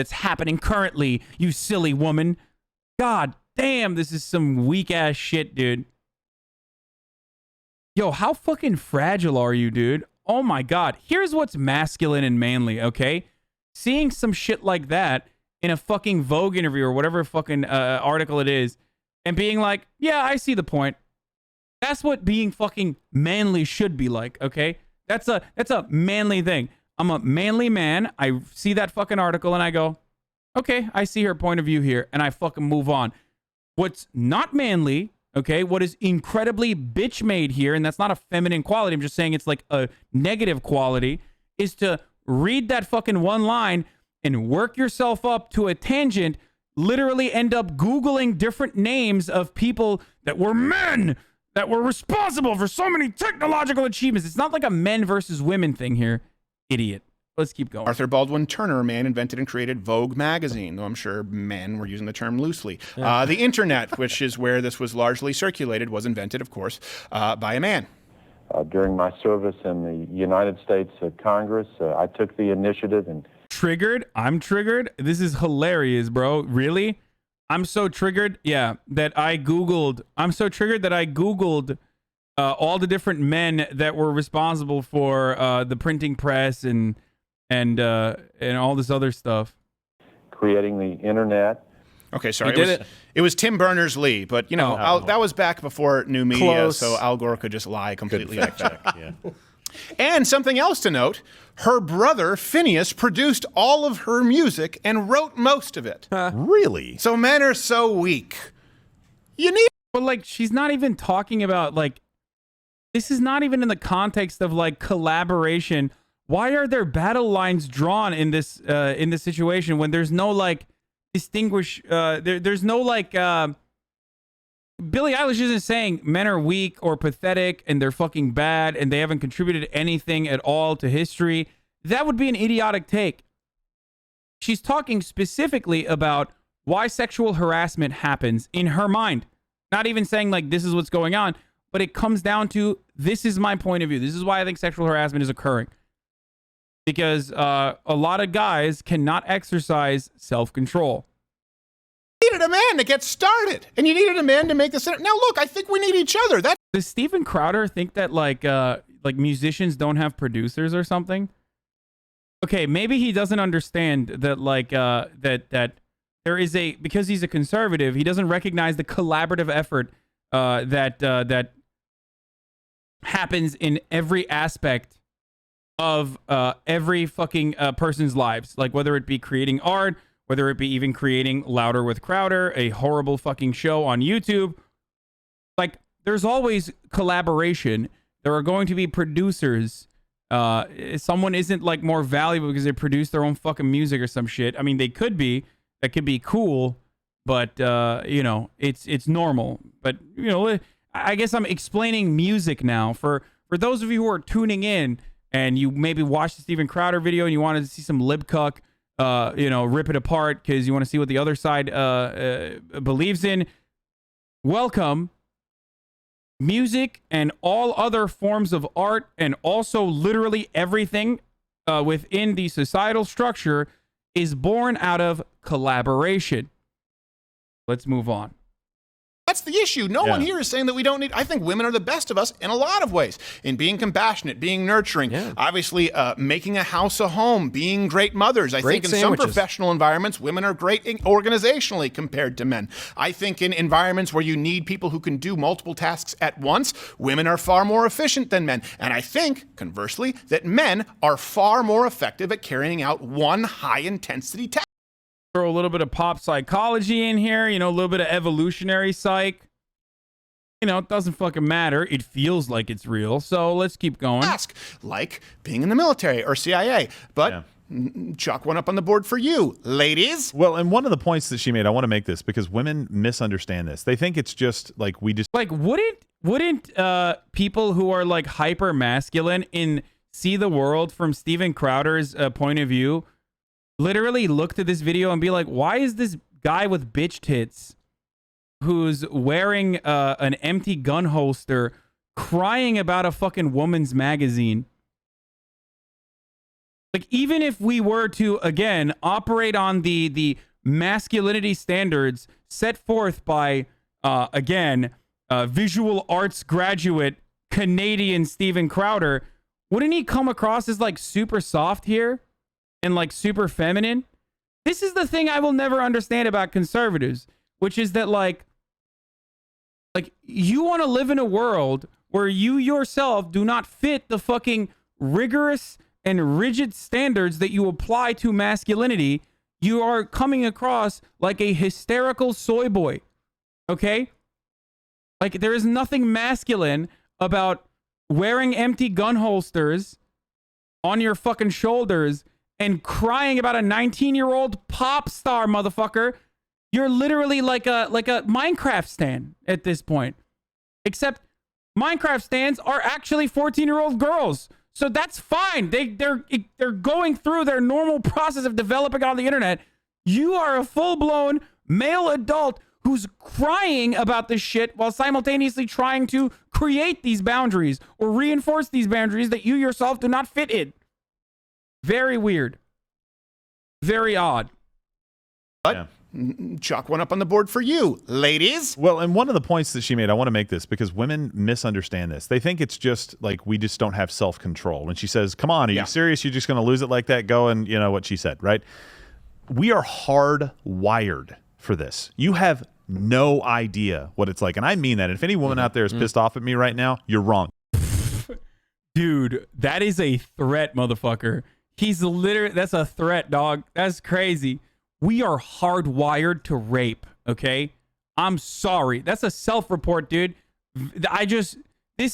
that's happening currently, you silly woman. God damn, this is some weak ass shit, dude. Yo, how fucking fragile are you, dude? Oh my God. Here's what's masculine and manly, okay? Seeing some shit like that in a fucking Vogue interview or whatever fucking article it is, and being like, yeah, I see the point. That's what being fucking manly should be like, okay? That's a manly thing. I'm a manly man. I see that fucking article and I go, okay, I see her point of view here, and I fucking move on. What's not manly, okay, what is incredibly bitch made here, and that's not a feminine quality, I'm just saying it's like a negative quality, is to read that fucking one line and work yourself up to a tangent, literally end up Googling different names of people that were men that were responsible for so many technological achievements. It's not like a men versus women thing here, idiot. Let's keep going. Arthur Baldwin Turner, a man invented and created Vogue magazine, though I'm sure men were using the term loosely. The internet, which is where this was largely circulated, was invented, of course, by a man. During my service in the United States Congress, I took the initiative and... Triggered? I'm triggered? This is hilarious, bro. Really? I'm so triggered, yeah, that I Googled... I'm so triggered that I Googled all the different men that were responsible for the printing press and all this other stuff. Creating the internet. Okay, sorry. It was Tim Berners-Lee, but, you know, that was back before new media, Close. so Al Gore could just lie completely. Good fact check, yeah. And something else to note, her brother, Phineas, produced all of her music and wrote most of it. Really? So men are so weak. You need... But, like, she's not even talking about, like... This is not even in the context of, like, collaboration. Why are there battle lines drawn in this situation when there's no, like, there's no, like, Billie Eilish isn't saying men are weak or pathetic and they're fucking bad and they haven't contributed anything at all to history. That would be an idiotic take. She's talking specifically about why sexual harassment happens in her mind. Not even saying, like, this is what's going on, but it comes down to, this is my point of view. This is why I think sexual harassment is occurring. Because a lot of guys cannot exercise self-control. You needed a man to get started, and you needed a man to make this. Now, look, I think we need each other. Does Steven Crowder think that like musicians don't have producers or something? Okay, maybe he doesn't understand that that there is because he's a conservative, he doesn't recognize the collaborative effort that happens in every aspect of every fucking person's lives, like whether it be creating art, whether it be even creating Louder with Crowder, a horrible fucking show on YouTube. Like, there's always collaboration. There are going to be producers. Someone isn't, like, more valuable because they produce their own fucking music or some shit. I mean, they could be. That could be cool, but, you know, it's normal. But, you know, I guess I'm explaining music now. For those of you who are tuning in and you maybe watched the Steven Crowder video and you wanted to see some libcuck, you know, rip it apart because you want to see what the other side believes in. Welcome. Music and all other forms of art and also literally everything within the societal structure is born out of collaboration. Let's move on. That's the issue. No one here is saying that we don't need... I think women are the best of us in a lot of ways. In being compassionate, being nurturing, obviously making a house a home, being great mothers. I think in some professional environments, women are great organizationally compared to men. I think in environments where you need people who can do multiple tasks at once, women are far more efficient than men. And I think, conversely, that men are far more effective at carrying out one high-intensity task. Throw a little bit of pop psychology in here, you know, a little bit of evolutionary psych. You know, it doesn't fucking matter. It feels like it's real. So let's keep going. Like being in the military or CIA. But chalk one up on the board for you, ladies. Well, and one of the points that she made, I want to make this because women misunderstand this. They think it's just like we just... Like, wouldn't people who are like hyper masculine in See the World from Steven Crowder's point of view literally looked at this video and be like, why is this guy with bitch tits who's wearing an empty gun holster crying about a fucking woman's magazine? Like, even if we were to, again, operate on the masculinity standards set forth by, again, visual arts graduate Canadian Steven Crowder, wouldn't he come across as, like, super soft here and, like, super feminine? This is the thing I will never understand about conservatives, which is that, like you want to live in a world where you yourself do not fit the fucking rigorous and rigid standards that you apply to masculinity. You are coming across like a hysterical soy boy. Okay? Like, there is nothing masculine about wearing empty gun holsters on your fucking shoulders and crying about a 19-year-old pop star, motherfucker. You're literally like a Minecraft stan at this point. Except Minecraft stans are actually 14-year-old girls. So that's fine. They're going through their normal process of developing on the internet. You are a full-blown male adult who's crying about this shit while simultaneously trying to create these boundaries or reinforce these boundaries that you yourself do not fit in. Very weird. Very odd. But chalk one up on the board for you, ladies. Well, and one of the points that she made, I want to make this because women misunderstand this. They think it's just like we just don't have self-control. When she says, come on, are you serious? You're just going to lose it like that? Go and, you know what she said, right? We are hardwired for this. You have no idea what it's like. And I mean that. If any woman out there is pissed off at me right now, you're wrong. Dude, that is a threat, motherfucker. He's literally, that's a threat, dog. That's crazy. We are hardwired to rape, okay? I'm sorry. That's a self-report, dude. This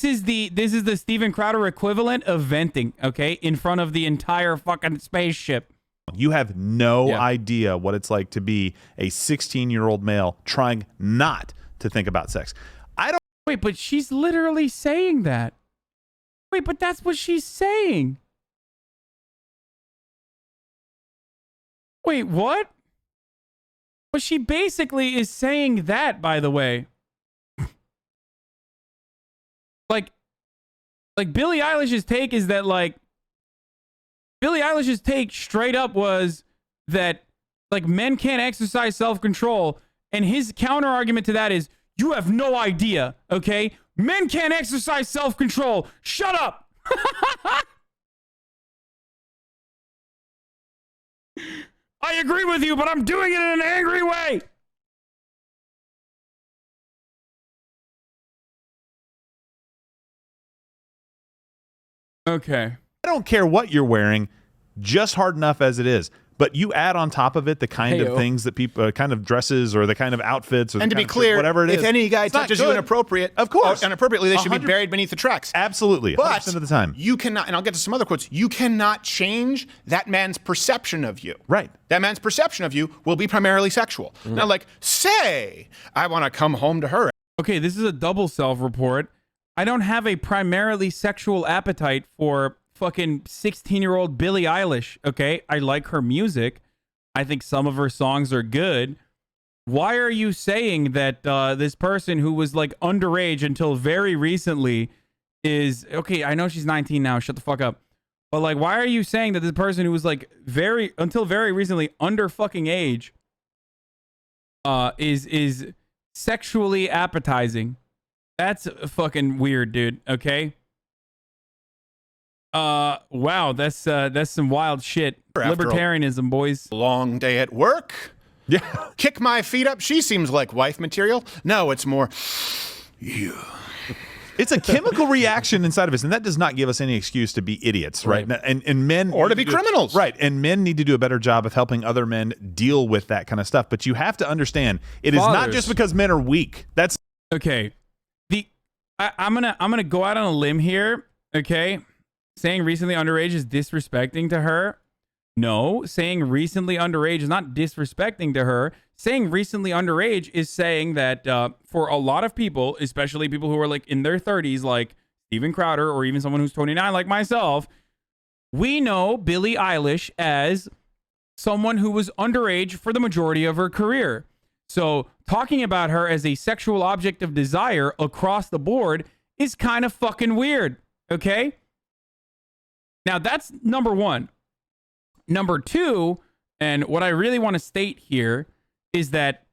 is the Steven Crowder equivalent of venting, okay? In front of the entire fucking spaceship. You have no idea what it's like to be a 16-year-old male trying not to think about sex. Wait, but she's literally saying that. Wait, but that's what she's saying. Wait, what? But she basically is saying that, by the way. like Billie Eilish's take is that, like, Billie Eilish's take straight up was that, like, men can't exercise self-control, and his counter argument to that is, you have no idea, okay? Men can't exercise self-control. Shut up. I agree with you, but I'm doing it in an angry way. Okay. I don't care what you're wearing, just hard enough as it is. But you add on top of it the kind of things that people, kind of dresses or the kind of outfits, or and the to be kind of clear, whatever it is, if any guy touches you inappropriate, of course, inappropriately, they should be buried beneath the tracks. Absolutely, 100% of the time. You cannot, and I'll get to some other quotes. You cannot change that man's perception of you. Right. That man's perception of you will be primarily sexual. Now, like, say I want to come home to her. Okay, this is a double self-report. I don't have a primarily sexual appetite for fucking 16-year-old Billie Eilish, okay? I like her music. I think some of her songs are good. Why are you saying that this person who was, like, underage until very recently is... Okay, I know she's 19 now. Shut the fuck up. But, like, why are you saying that this person who was, like, until very recently under fucking age is sexually appetizing? That's fucking weird, dude, okay? Wow, that's some wild shit. Libertarianism, boys. Long day at work. Yeah. Kick my feet up. She seems like wife material. No, it's more you. It's a chemical reaction inside of us, and that does not give us any excuse to be idiots, right? And men... Or to be criminals. Right, and men need to do a better job of helping other men deal with that kind of stuff. But you have to understand, it is not just because men are weak. That's... Okay. I'm gonna go out on a limb here, okay? Saying recently underage is disrespecting to her. No, saying recently underage is not disrespecting to her. Saying recently underage is saying that for a lot of people, especially people who are like in their 30s, like Steven Crowder, or even someone who's 29 like myself, we know Billie Eilish as someone who was underage for the majority of her career. So talking about her as a sexual object of desire across the board is kind of fucking weird, okay? Now, that's number one. Number two, and what I really want to state here is that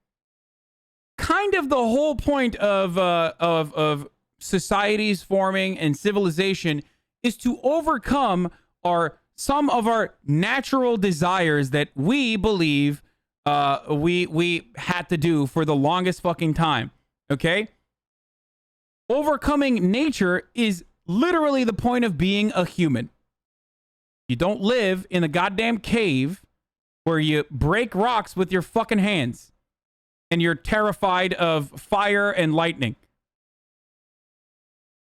kind of the whole point of societies forming and civilization is to overcome some of our natural desires that we believe we had to do for the longest fucking time. Okay? Overcoming nature is literally the point of being a human. You don't live in a goddamn cave where you break rocks with your fucking hands and you're terrified of fire and lightning.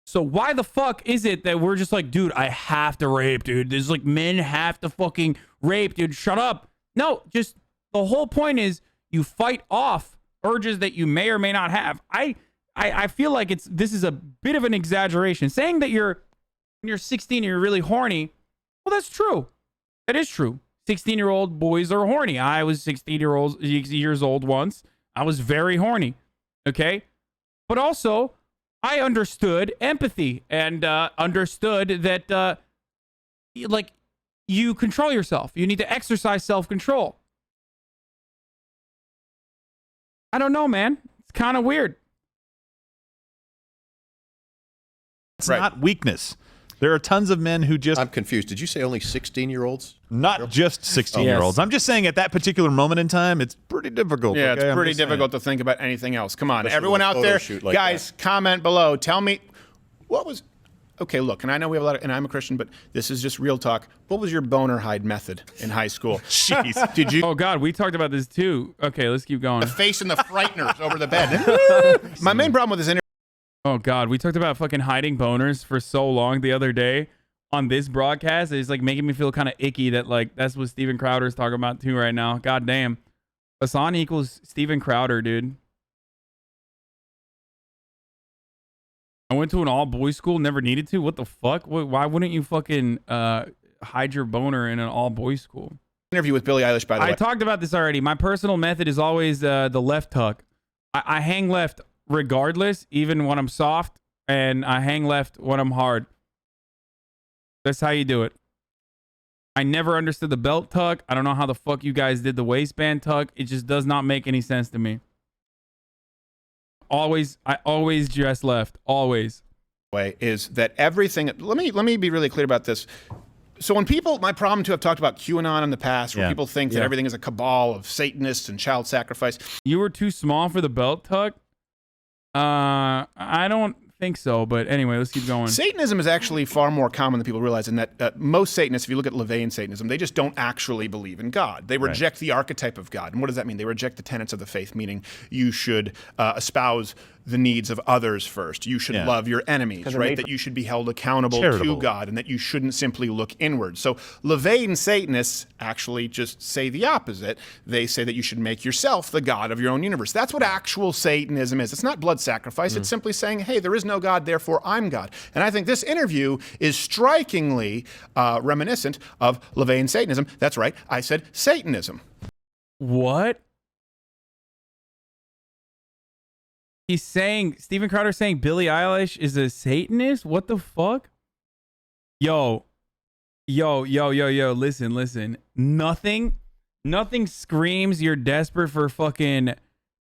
So why the fuck is it that we're just like, dude, I have to rape, dude. There's like, men have to fucking rape, dude. Shut up. No, just the whole point is you fight off urges that you may or may not have. I feel like this is a bit of an exaggeration. Saying that when you're 16 and you're really horny, well, that's true. That is true. 16-year-old boys are horny. I was 16 years old once. I was very horny. Okay? But also, I understood empathy and understood that like you control yourself. You need to exercise self-control. I don't know, man. It's kind of weird. It's not weakness. There are tons of men who just... I'm confused. Did you say only 16-year-olds? Not just 16-year-olds. Yes. I'm just saying at that particular moment in time, it's pretty difficult. Yeah, okay? it's pretty difficult to think about anything else. Come on, Especially everyone with a out photo there, shoot like guys, comment below. Tell me, what was... Okay, look, and I know we have a lot of... And I'm a Christian, but this is just real talk. What was your boner hide method in high school? Jeez. Did you... Oh, God, we talked about this too. Okay, let's keep going. The face and the frighteners over the bed. My main problem with this interview... Oh, God, we talked about fucking hiding boners for so long the other day on this broadcast. It's like making me feel kind of icky that like that's what Steven Crowder's talking about too right now. God damn. Hassan equals Steven Crowder, dude. I went to an all-boys school, never needed to. What the fuck? Why wouldn't you fucking hide your boner in an all-boys school? Interview with Billie Eilish, by the way. I talked about this already. My personal method is always the left tuck. I hang left regardless, even when I'm soft, and I hang left when I'm hard. That's how you do it. I never understood the belt tuck. I don't know how the fuck you guys did the waistband tuck. It just does not make any sense to me. I always dress left. Always. Way is that everything... Let me be really clear about this. So when people... My problem too, I've talked about QAnon in the past, where people think that everything is a cabal of Satanists and child sacrifice. You were too small for the belt tuck? I don't think so, but anyway, let's keep going. Satanism is actually far more common than people realize in that most Satanists, if you look at LaVeyan Satanism, they just don't actually believe in God. They reject the archetype of God. And what does that mean? They reject the tenets of the faith, meaning you should espouse the needs of others first. You should love your enemies, right? That you should be held accountable to God and that you shouldn't simply look inward. So LaVeyan Satanists actually just say the opposite. They say that you should make yourself the God of your own universe. That's what actual Satanism is. It's not blood sacrifice. It's simply saying, hey, there is no God, therefore I'm God. And I think this interview is strikingly reminiscent of LaVeyan Satanism. That's right. I said Satanism. What? He's saying, Steven Crowder's saying Billie Eilish is a Satanist? What the fuck? Yo, listen. Nothing screams you're desperate for fucking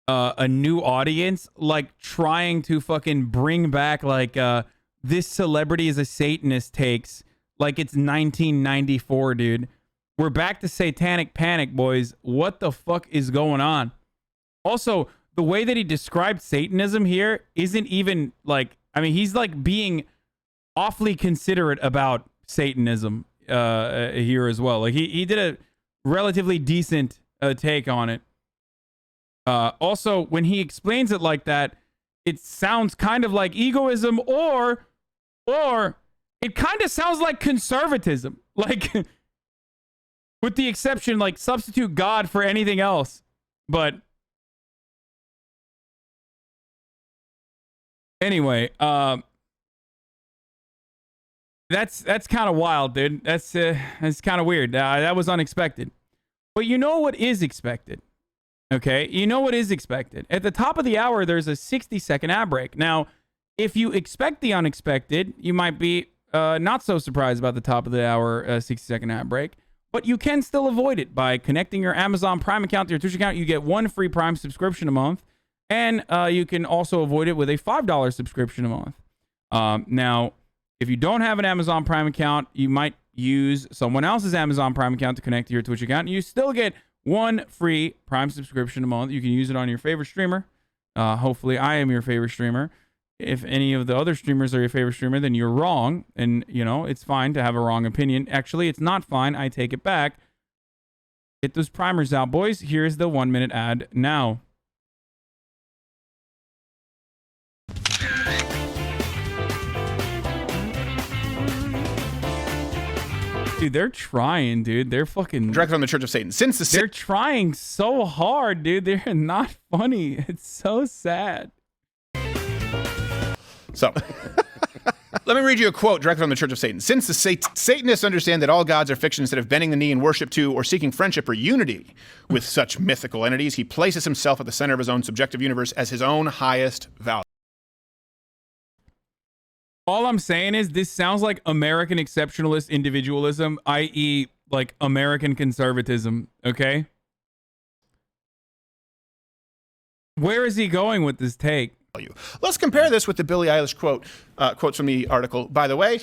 a new audience like trying to fucking bring back like this celebrity is a Satanist takes like it's 1994, dude. We're back to satanic panic, boys. What the fuck is going on? Also, the way that he described Satanism here isn't even like, I mean, he's like being awfully considerate about Satanism here as well. Like he did a relatively decent take on it. Also, when he explains it like that, it sounds kind of like egoism or it kind of sounds like conservatism. Like, with the exception, like, substitute God for anything else. But anyway, that's kind of wild, dude. That's kind of weird. That was unexpected. But you know what is expected? Okay, you know what is expected. At the top of the hour, there's a 60-second ad break. Now, if you expect the unexpected, you might be not so surprised about the top of the hour 60-second ad break. But you can still avoid it by connecting your Amazon Prime account to your Twitch account. You get 1 free Prime subscription a month. And you can also avoid it with a $5 subscription a month. Now, if you don't have an Amazon Prime account, you might use someone else's Amazon Prime account to connect to your Twitch account. And you still get 1 free Prime subscription a month. You can use it on your favorite streamer. Hopefully, I am your favorite streamer. If any of the other streamers are your favorite streamer, then you're wrong. And, you know, it's fine to have a wrong opinion. Actually, it's not fine. I take it back. Get those primers out, boys. Here's the 1-minute ad now. Dude, they're trying, dude. They're fucking... Direct from the Church of Satan. Since the... They're trying so hard, dude. They're not funny. It's so sad. So, let me read you a quote directly from the Church of Satan. Since the Satanists understand that all gods are fiction, instead of bending the knee in worship to or seeking friendship or unity with such mythical entities, he places himself at the center of his own subjective universe as his own highest value. All I'm saying is this sounds like American exceptionalist individualism, i.e. like American conservatism, okay? Where is he going with this take? Let's compare this with the Billie Eilish quotes from the article. By the way,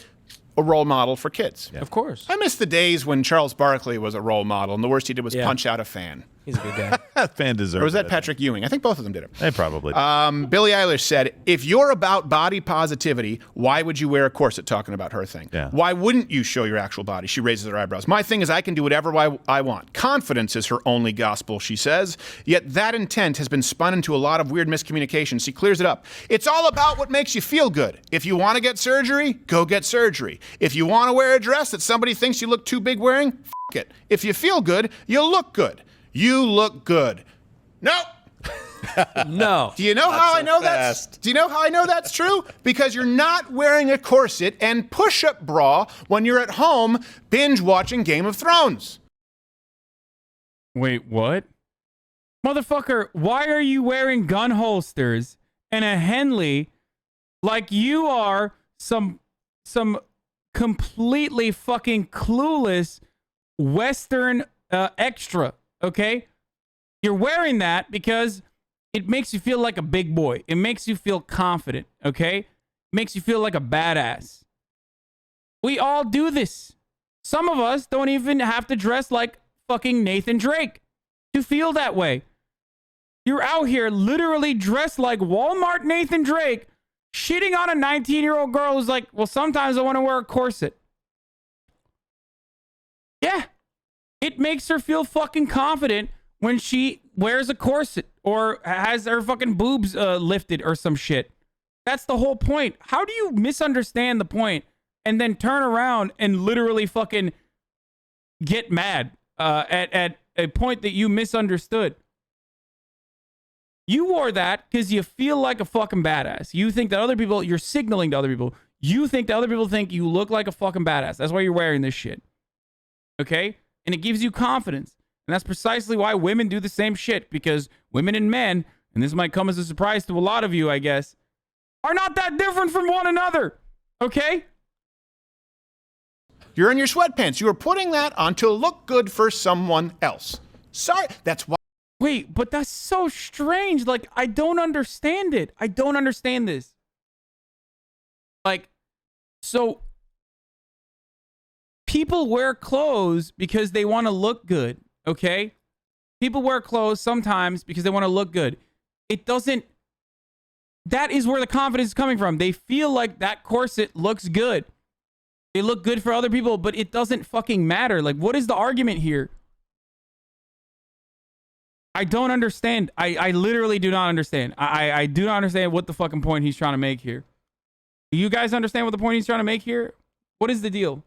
a role model for kids. Yeah. Of course. I miss the days when Charles Barkley was a role model, and the worst he did was punch out a fan. He's a good guy. That fan deserves it. Or was that Patrick Ewing? I think both of them did it. They probably did. Billie Eilish said, if you're about body positivity, why would you wear a corset, talking about her thing? Yeah. Why wouldn't you show your actual body? She raises her eyebrows. My thing is I can do whatever I want. Confidence is her only gospel, she says. Yet that intent has been spun into a lot of weird miscommunication. She clears it up. It's all about what makes you feel good. If you want to get surgery, go get surgery. If you want to wear a dress that somebody thinks you look too big wearing, f*** it. If you feel good, you'll look good. You look good. No. No. Do you know how I know that's? Do you know how I know that's true? Because you're not wearing a corset and push-up bra when you're at home binge watching Game of Thrones. Wait, what? Motherfucker, why are you wearing gun holsters and a Henley like you are some completely fucking clueless Western extra? Okay? You're wearing that because it makes you feel like a big boy. It makes you feel confident, okay? It makes you feel like a badass. We all do this. Some of us don't even have to dress like fucking Nathan Drake to feel that way. You're out here literally dressed like Walmart Nathan Drake, shitting on a 19-year-old girl who's like, well, sometimes I want to wear a corset. Yeah. It makes her feel fucking confident when she wears a corset or has her fucking boobs lifted or some shit. That's the whole point. How do you misunderstand the point and then turn around and literally fucking get mad at a point that you misunderstood? You wore that because you feel like a fucking badass. You think that other people, you're signaling to other people. You think that other people think you look like a fucking badass. That's why you're wearing this shit. Okay? And it gives you confidence. And that's precisely why women do the same shit. Because women and men, and this might come as a surprise to a lot of you, I guess, are not that different from one another. Okay? You're in your sweatpants. You are putting that on to look good for someone else. Sorry, that's why. Wait, but that's so strange. Like, I don't understand it. I don't understand this. Like, so people wear clothes because they want to look good, okay? People wear clothes sometimes because they want to look good. It doesn't... That is where the confidence is coming from. They feel like that corset looks good. They look good for other people, but it doesn't fucking matter. Like, what is the argument here? I don't understand. I literally do not understand. I do not understand what the fucking point he's trying to make here. Do you guys understand what the point he's trying to make here? What is the deal?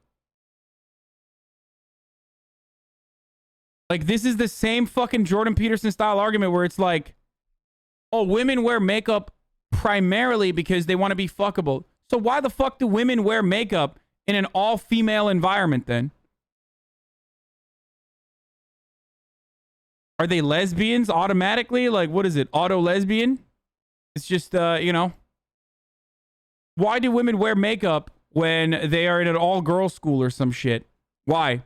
Like, this is the same fucking Jordan Peterson style argument where it's like, oh, women wear makeup primarily because they want to be fuckable. So why the fuck do women wear makeup in an all-female environment then? Are they lesbians automatically? Like, what is it? Auto-lesbian? It's just, you know. Why do women wear makeup when they are in an all-girls school or some shit? Why?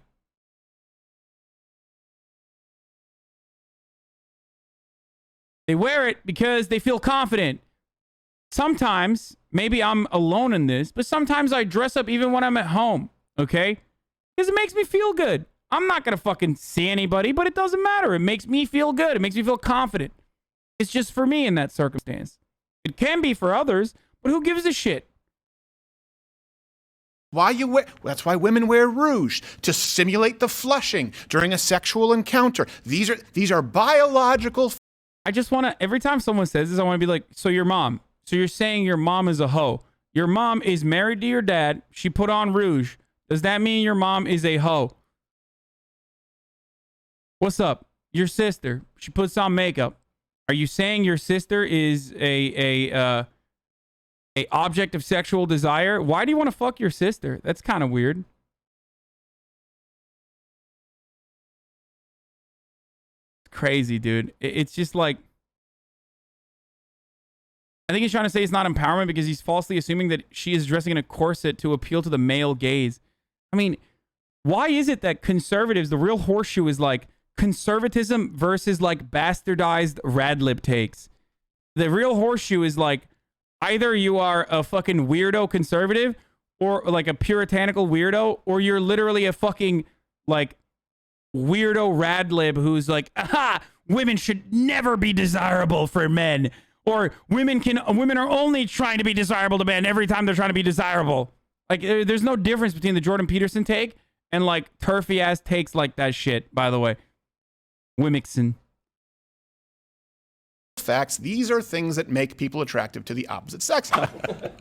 They wear it because they feel confident. Sometimes, maybe I'm alone in this, but sometimes I dress up even when I'm at home, okay? Because it makes me feel good. I'm not going to fucking see anybody, but it doesn't matter. It makes me feel good. It makes me feel confident. It's just for me in that circumstance. It can be for others, but who gives a shit? That's why women wear rouge, to simulate the flushing during a sexual encounter. These are biological. I just want to, every time someone says this, I want to be like, so your mom. So you're saying your mom is a hoe. Your mom is married to your dad. She put on rouge. Does that mean your mom is a hoe? What's up? Your sister. She puts on makeup. Are you saying your sister is a object of sexual desire? Why do you want to fuck your sister? That's kind of weird. It's crazy, dude. It's just like, I think he's trying to say it's not empowerment because he's falsely assuming that she is dressing in a corset to appeal to the male gaze. I mean, why is it that conservatives, the real horseshoe is like conservatism versus like bastardized radlib takes? The real horseshoe is like, either you are a fucking weirdo conservative or like a puritanical weirdo, or you're literally a fucking like weirdo radlib who's like, aha, women should never be desirable for men. Or women are only trying to be desirable to men every time they're trying to be desirable. Like, there's no difference between the Jordan Peterson take and like turfy ass takes like that shit, by the way. Wimixon. Facts. These are things that make people attractive to the opposite sex.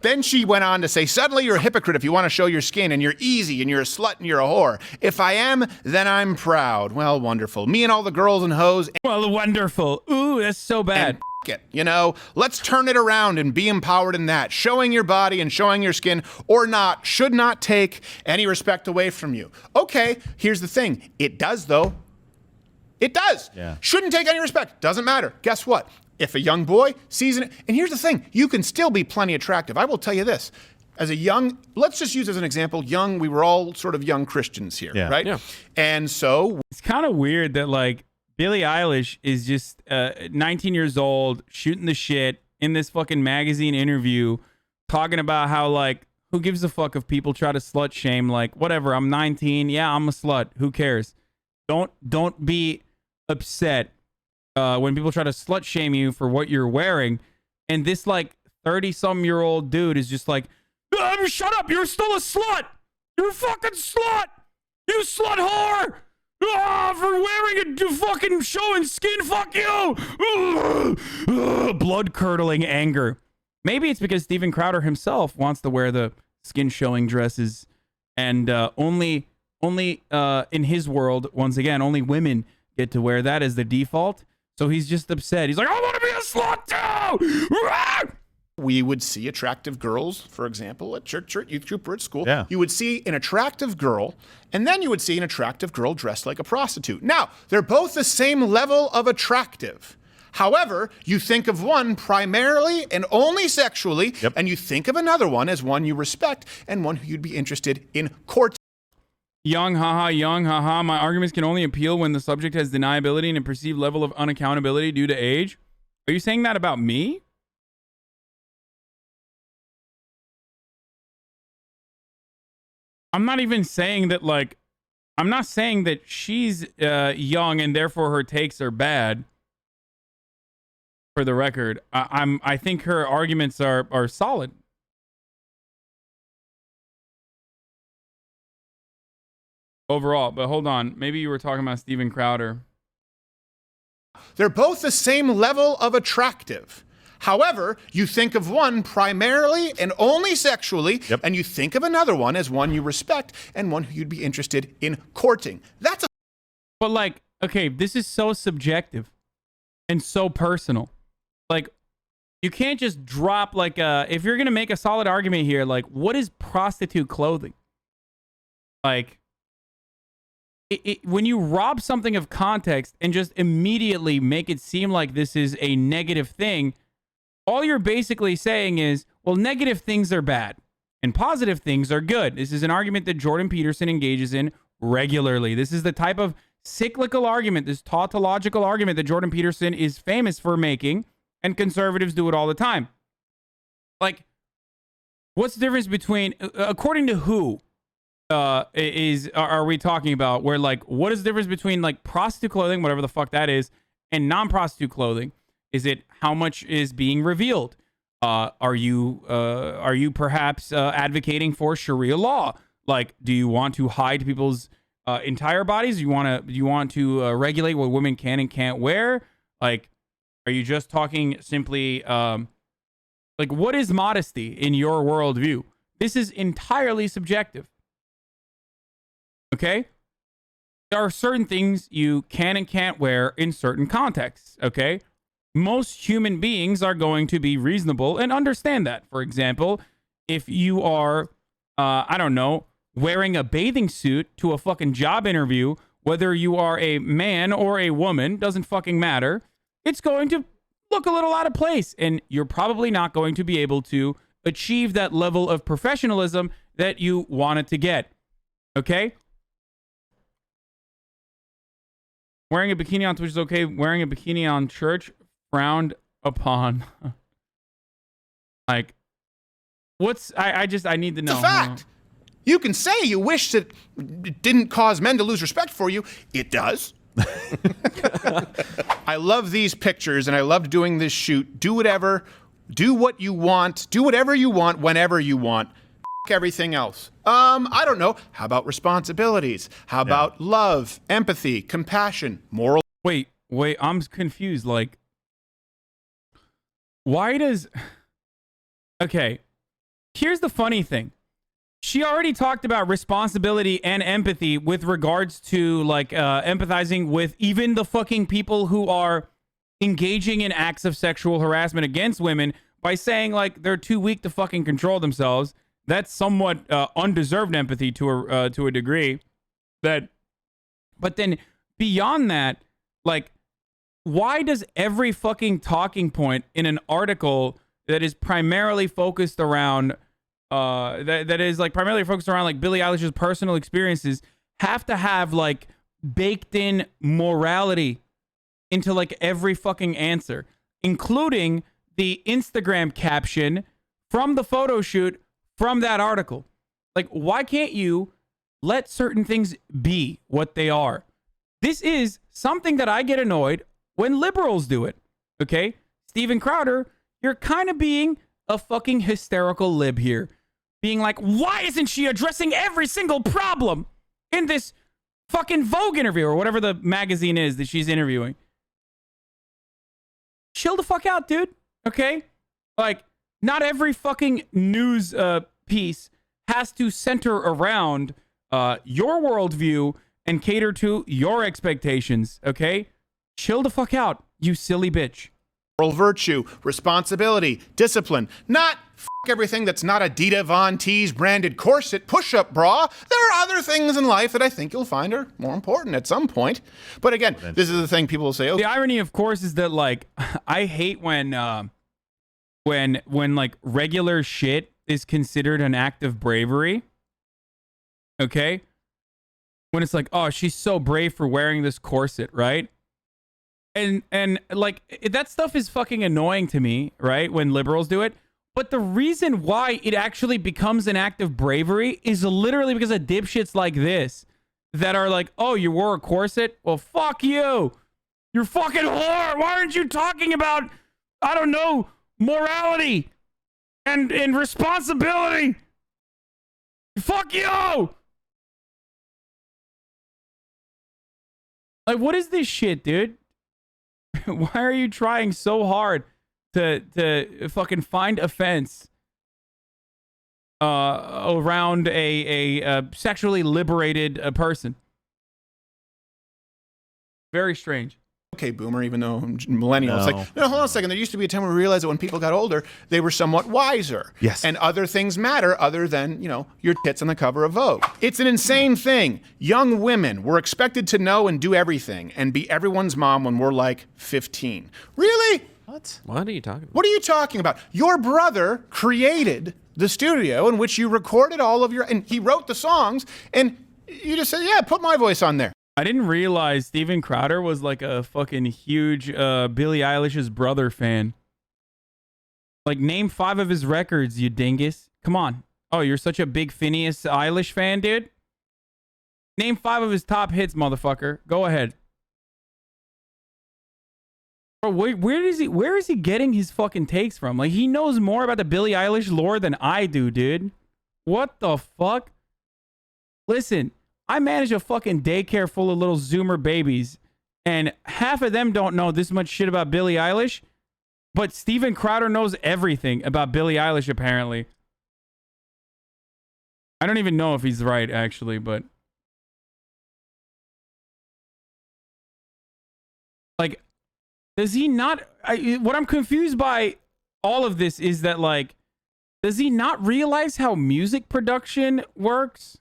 Then she went on to say, suddenly you're a hypocrite if you want to show your skin, and you're easy, and you're a slut, and you're a whore. If I am, then I'm proud. Well, wonderful. Me and all the girls and hoes. Well, wonderful. Ooh, that's so bad. It, you know, let's turn it around and be empowered in that. Showing your body and showing your skin or not should not take any respect away from you. Okay, here's the thing. It does, though. It does. Yeah. Shouldn't take any respect. Doesn't matter. Guess what? If a young boy sees it, and here's the thing, you can still be plenty attractive. I will tell you this. As a young, let's just use as an example, we were all sort of young Christians here, right? Yeah. And so it's kind of weird that like Billie Eilish is just 19 years old, shooting the shit in this fucking magazine interview, talking about how like, who gives a fuck if people try to slut shame? Like, whatever, I'm 19. Yeah, I'm a slut. Who cares? Don't be upset when people try to slut shame you for what you're wearing. And this like 30-some-year-old dude is just like, shut up, you're still a slut. You're a fucking slut. You slut whore. For wearing a fucking showing skin, fuck you. Blood curdling anger. Maybe it's because Steven Crowder himself wants to wear the skin showing dresses, and only in his world, once again, only women get to wear that as the default. So he's just upset. He's like, I want to be a slut too. We would see attractive girls, for example, at church, youth group, or at school. Yeah. You would see an attractive girl, and then you would see an attractive girl dressed like a prostitute. Now, they're both the same level of attractive. However, you think of one primarily and only sexually, and you think of another one as one you respect and one who you'd be interested in courting. Young, haha. My arguments can only appeal when the subject has deniability and a perceived level of unaccountability due to age. Are you saying that about me? I'm not even saying that, like, I'm not saying that she's young and therefore her takes are bad. For the record, I think her arguments are solid. Overall, but hold on. Maybe you were talking about Steven Crowder. They're both the same level of attractive. However, you think of one primarily and only sexually, and you think of another one as one you respect and one who you'd be interested in courting. That's a... But like, okay, this is so subjective and so personal. Like, you can't just drop like if you're going to make a solid argument here, like, what is prostitute clothing? Like, when you rob something of context and just immediately make it seem like this is a negative thing, all you're basically saying is, well, negative things are bad and positive things are good. This is an argument that Jordan Peterson engages in regularly. This is the type of cyclical argument, this tautological argument that Jordan Peterson is famous for making, and conservatives do it all the time. Like, what's the difference between, according to who are we talking about? Where, like, what is the difference between, like, prostitute clothing, whatever the fuck that is, and non-prostitute clothing? Is it how much is being revealed? Are you perhaps advocating for Sharia law? Like, do you want to hide people's entire bodies? Do you want to regulate what women can and can't wear? Like, are you just talking simply like, what is modesty in your worldview? This is entirely subjective. Okay? There are certain things you can and can't wear in certain contexts. Okay? Most human beings are going to be reasonable and understand that. For example, if you are, I don't know, wearing a bathing suit to a fucking job interview, whether you are a man or a woman, doesn't fucking matter. It's going to look a little out of place, and you're probably not going to be able to achieve that level of professionalism that you wanted to get. Okay? Wearing a bikini on Twitch is okay. Wearing a bikini on church, frowned upon. Like, what's I need to know. It's a fact. You can say you wish that it didn't cause men to lose respect for you. It does. I love these pictures, and I loved doing this shoot. Do whatever. Do what you want. Do whatever you want whenever you want. Everything else. I don't know. How about responsibilities? How about love, empathy, compassion, moral? Wait, I'm confused. Like, why does... Okay, here's the funny thing. She already talked about responsibility and empathy with regards to, like, empathizing with even the fucking people who are engaging in acts of sexual harassment against women by saying, like, they're too weak to fucking control themselves. That's somewhat undeserved empathy to a degree. But then beyond that, like, why does every fucking talking point in an article that is primarily focused around that is like primarily focused around like Billie Eilish's personal experiences have to have like baked in morality into like every fucking answer, including the Instagram caption from the photo shoot from that article? Like, why can't you let certain things be what they are? This is something that I get annoyed when liberals do it. Okay? Steven Crowder, you're kind of being a fucking hysterical lib here. Being like, why isn't she addressing every single problem in this fucking Vogue interview or whatever the magazine is that she's interviewing? Chill the fuck out, dude. Okay? Like, not every fucking news piece has to center around your worldview and cater to your expectations. Okay? Chill the fuck out, you silly bitch. Moral virtue, responsibility, discipline, not everything that's not a Dita Von Teese branded corset push-up bra. There are other things in life that I think you'll find are more important at some point. But again, this is the thing people will say. Oh, the irony, of course, is that like I hate when like regular shit is considered an act of bravery. Okay? When it's like, oh, she's so brave for wearing this corset, right? And like that stuff is fucking annoying to me, right? When liberals do it. But the reason why it actually becomes an act of bravery is literally because of dipshits like this that are like, oh, you wore a corset? Well, fuck you. You're fucking whore. Why aren't you talking about, I don't know, morality and responsibility? Fuck you. Like, what is this shit, dude? Why are you trying so hard to fucking find offense around a sexually liberated person? Very strange. Okay, boomer, even though I'm millennial. It's like, no, hold on a second. There used to be a time when we realized that when people got older, they were somewhat wiser. Yes. And other things matter other than, you know, your tits on the cover of Vogue. It's an insane thing. Young women were expected to know and do everything and be everyone's mom when we're like 15. Really? What are you talking about? What are you talking about? Your brother created the studio in which you recorded all of your, and he wrote the songs, and you just said, yeah, put my voice on there. I didn't realize Steven Crowder was like a fucking huge Billie Eilish's brother fan. Like, name 5 of his records, you dingus. Come on. Oh, you're such a big Phineas Eilish fan, dude? Name 5 of his top hits, motherfucker. Go ahead. Bro, where is he getting his fucking takes from? Like, he knows more about the Billie Eilish lore than I do, dude. What the fuck? Listen, I manage a fucking daycare full of little Zoomer babies, and half of them don't know this much shit about Billie Eilish, but Steven Crowder knows everything about Billie Eilish, apparently. I don't even know if he's right, actually, but... like, does he not... what I'm confused by all of this is that, like, does he not realize how music production works?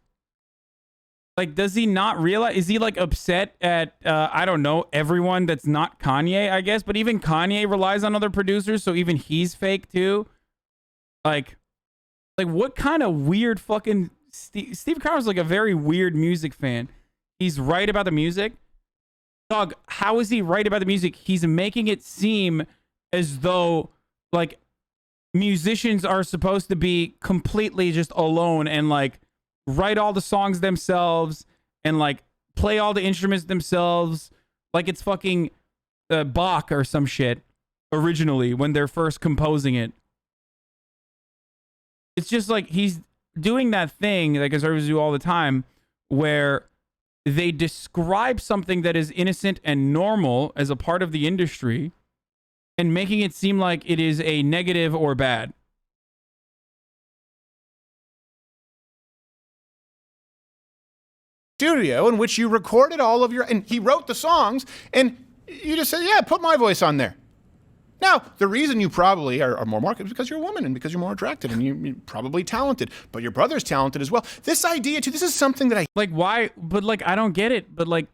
Like, does he not realize... is he, like, upset at, I don't know, everyone that's not Kanye, I guess? But even Kanye relies on other producers, so even he's fake, too. Like what kind of weird fucking... Steve Crowder's, like, a very weird music fan. He's right about the music. Dog, how is he right about the music? He's making it seem as though, like, musicians are supposed to be completely just alone and, like, write all the songs themselves and, like, play all the instruments themselves, like it's fucking Bach or some shit originally when they're first composing it. It's just like he's doing that thing that conservatives do all the time where they describe something that is innocent and normal as a part of the industry and making it seem like it is a negative or bad. Studio in which you recorded all of your, and he wrote the songs, and you just said, yeah, put my voice on there. Now, the reason you probably are more marketable is because you're a woman and because you're more attractive and you're probably talented, but your brother's talented as well. This idea, too, this is something that I... like, why? But, like, I don't get it. But, like,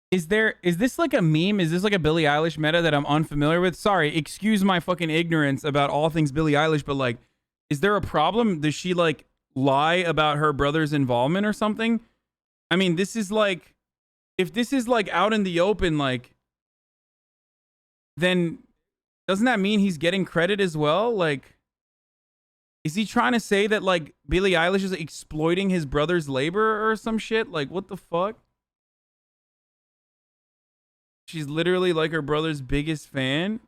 is this like a meme? Is this like a Billie Eilish meta that I'm unfamiliar with? Sorry, excuse my fucking ignorance about all things Billie Eilish, but, like, is there a problem? Does she, like, lie about her brother's involvement or something? I mean, this is, like, if this is, like, out in the open, like, then... doesn't that mean he's getting credit as well? Like, is he trying to say that, like, Billie Eilish is exploiting his brother's labor or some shit? Like, what the fuck? She's literally, like, her brother's biggest fan.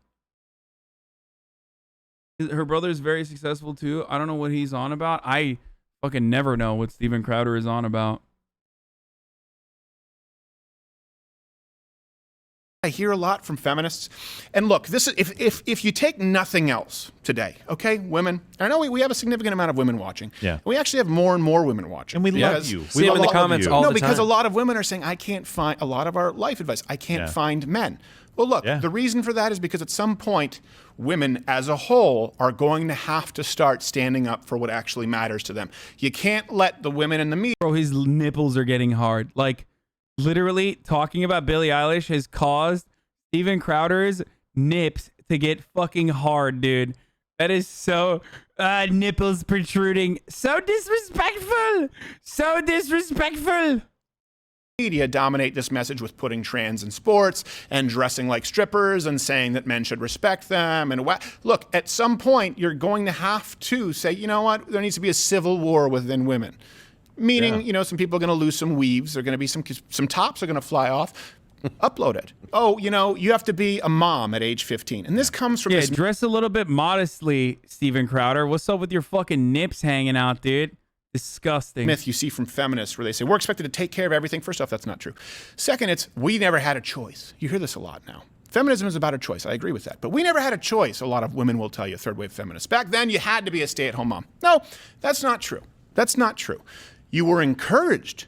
Her brother's very successful, too. I don't know what he's on about. I fucking never know what Steven Crowder is on about. I hear a lot from feminists. And look, this is if you take nothing else today, okay, women, I know we have a significant amount of women watching. Yeah. We actually have more and more women watching. And we love you. See them in the comments all the time. No, because a lot of women are saying, I can't find, a lot of our life advice, I can't find men. Well, look, the reason for that is because at some point, women as a whole are going to have to start standing up for what actually matters to them. You can't let the women in the media... Bro, his nipples are getting hard. Like, literally, talking about Billie Eilish has caused Steven Crowder's nips to get fucking hard, dude. That is so... nipples protruding. So disrespectful! So disrespectful! Media dominate this message with putting trans in sports and dressing like strippers and saying that men should respect them. And look, at some point, you're going to have to say, you know what? There needs to be a civil war within women. Meaning, you know, some people are going to lose some weaves. There are going to be some tops are going to fly off. Upload it. Oh, you know, you have to be a mom at age 15. And this comes from this... dress a little bit modestly, Steven Crowder. What's up with your fucking nips hanging out, dude? Disgusting. Myth you see from feminists where they say, we're expected to take care of everything. First off, that's not true. Second, it's, we never had a choice. You hear this a lot now. Feminism is about a choice. I agree with that. But we never had a choice. A lot of women will tell you, third wave feminists. Back then, you had to be a stay-at-home mom. No, that's not true. That's not true. You were encouraged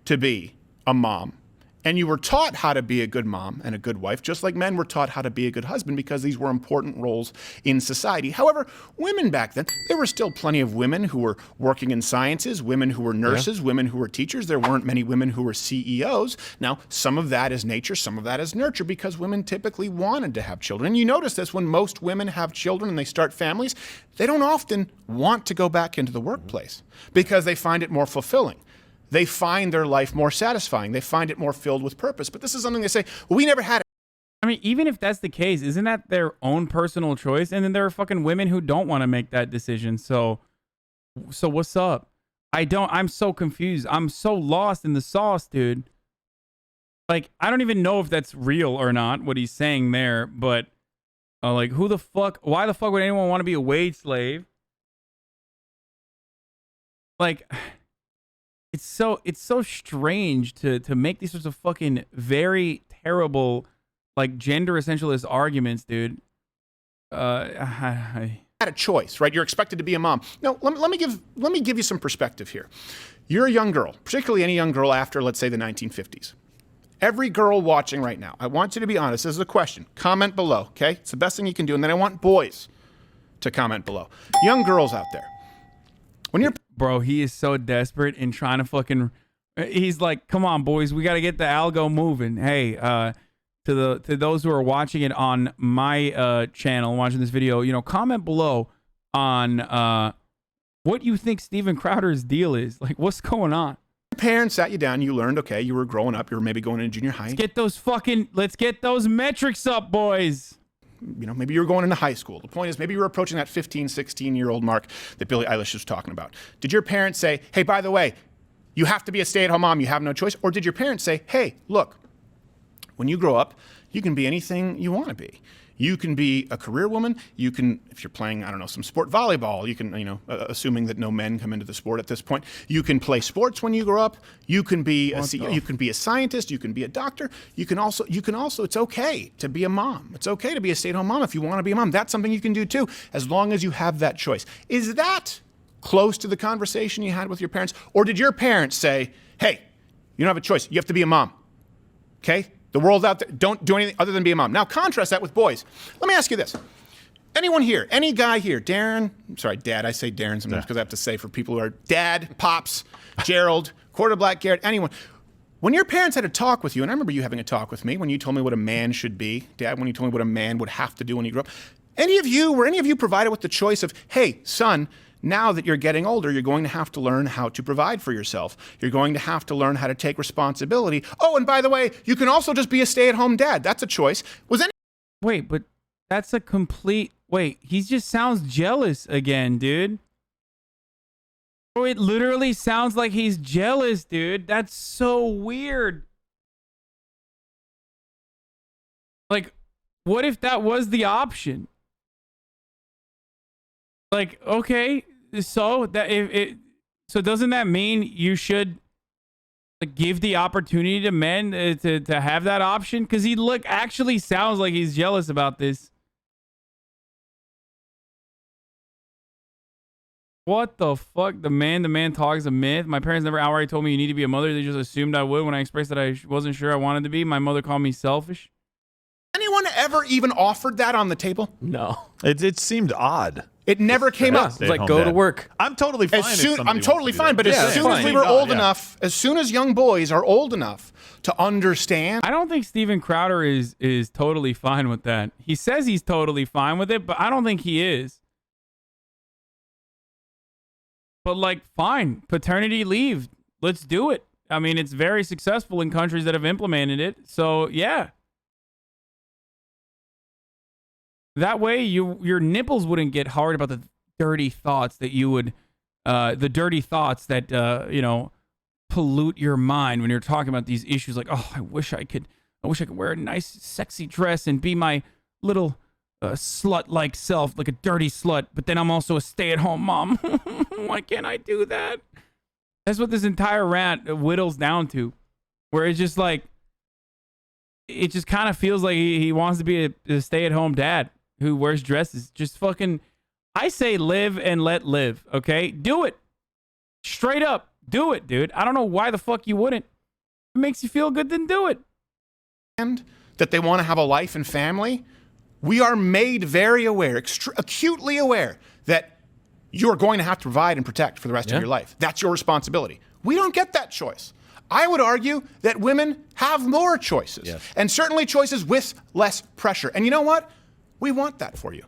to be a mom, and you were taught how to be a good mom and a good wife, just like men were taught how to be a good husband, because these were important roles in society. However, women back then, there were still plenty of women who were working in sciences, women who were nurses, women who were teachers. There weren't many women who were CEOs. Now, some of that is nature, some of that is nurture, because women typically wanted to have children. And you notice this when most women have children and they start families, they don't often want to go back into the workplace because they find it more fulfilling. they find their life more satisfying. They find it more filled with purpose. But this is something they say, well, we never had it. I mean, even if that's the case, isn't that their own personal choice? And then there are fucking women who don't want to make that decision. So what's up? I'm so confused. I'm so lost in the sauce, dude. Like, I don't even know if that's real or not, what he's saying there, but like, why the fuck would anyone want to be a wage slave? Like, it's so strange to make these sorts of fucking very terrible, like, gender essentialist arguments, dude. Had a choice, right? You're expected to be a mom. No, let me give you some perspective here. You're a young girl, particularly any young girl after, let's say, the 1950s. Every girl watching right now, I want you to be honest. This is a question. Comment below, okay? It's the best thing you can do. And then I want boys to comment below. Young girls out there. When you're... Bro, he is so desperate in trying to fucking... He's like, come on, boys. We got to get the algo moving. Hey, to those who are watching it on my channel, watching this video, you know, comment below on what you think Steven Crowder's deal is. Like, what's going on? Parents sat you down, you learned, okay, you were growing up, you were maybe going into junior high. Let's get those metrics up, boys. You know, maybe you were going into high school. The point is, maybe you were approaching that 15, 16-year-old mark that Billie Eilish was talking about. Did your parents say, hey, by the way, you have to be a stay-at-home mom, you have no choice? Or did your parents say, hey, look, when you grow up, you can be anything you want to be. You can be a career woman. You can, if you're playing, I don't know, some sport, volleyball, you can, you know, assuming that no men come into the sport at this point, you can play sports when you grow up. You can be a CEO, you can be a scientist, you can be a doctor. You can also, it's okay to be a mom. It's okay to be a stay-at-home mom if you want to be a mom. That's something you can do too, as long as you have that choice. Is that close to the conversation you had with your parents? Or did your parents say, hey, you don't have a choice, you have to be a mom, okay? The world out there, don't do anything other than be a mom. Now contrast that with boys. Let me ask you this. Anyone here, any guy here, Darren, I'm sorry, Dad, I say Darren sometimes because I have to say for people who are Dad, Pops, Gerald, Quarter Black Garrett, anyone. When your parents had a talk with you, and I remember you having a talk with me when you told me what a man should be, Dad, when you told me what a man would have to do when he grew up, were any of you provided with the choice of, hey, son, now that you're getting older, you're going to have to learn how to provide for yourself. You're going to have to learn how to take responsibility. Oh, and by the way, you can also just be a stay-at-home dad. That's a choice. Wait, but that's a complete... Wait, he just sounds jealous again, dude. Oh, it literally sounds like he's jealous, dude. That's so weird. Like, what if that was the option? Like, okay, so that so doesn't that mean you should like give the opportunity to men to have that option? Because he actually sounds like he's jealous about this. What the fuck? The man talk is a myth. My parents never outright told me you need to be a mother. They just assumed I would. When I expressed that I wasn't sure I wanted to be, my mother called me selfish. Anyone ever even offered that on the table? No. It seemed odd. It never came up. It's like, go to work. I'm totally fine. I'm totally fine, but as soon as we were old enough, as soon as young boys are old enough to understand. I don't think Steven Crowder is totally fine with that. He says he's totally fine with it, but I don't think he is. But like, fine, paternity leave. Let's do it. I mean, it's very successful in countries that have implemented it. So yeah. That way, your nipples wouldn't get hard about the dirty thoughts that you would, you know, pollute your mind when you're talking about these issues. Like, oh, I wish I could wear a nice, sexy dress and be my little slut-like self, like a dirty slut. But then I'm also a stay-at-home mom. Why can't I do that? That's what this entire rant whittles down to, where it's just like, it just kind of feels like he wants to be a stay-at-home dad who wears dresses. Just fucking, I say live and let live, okay? Do it. Straight up. Do it, dude. I don't know why the fuck you wouldn't. If it makes you feel good, then do it. And that they want to have a life and family, we are made very aware, acutely aware, that you're going to have to provide and protect for the rest of your life. That's your responsibility. We don't get that choice. I would argue that women have more choices, and certainly choices with less pressure. And you know what? We want that for you.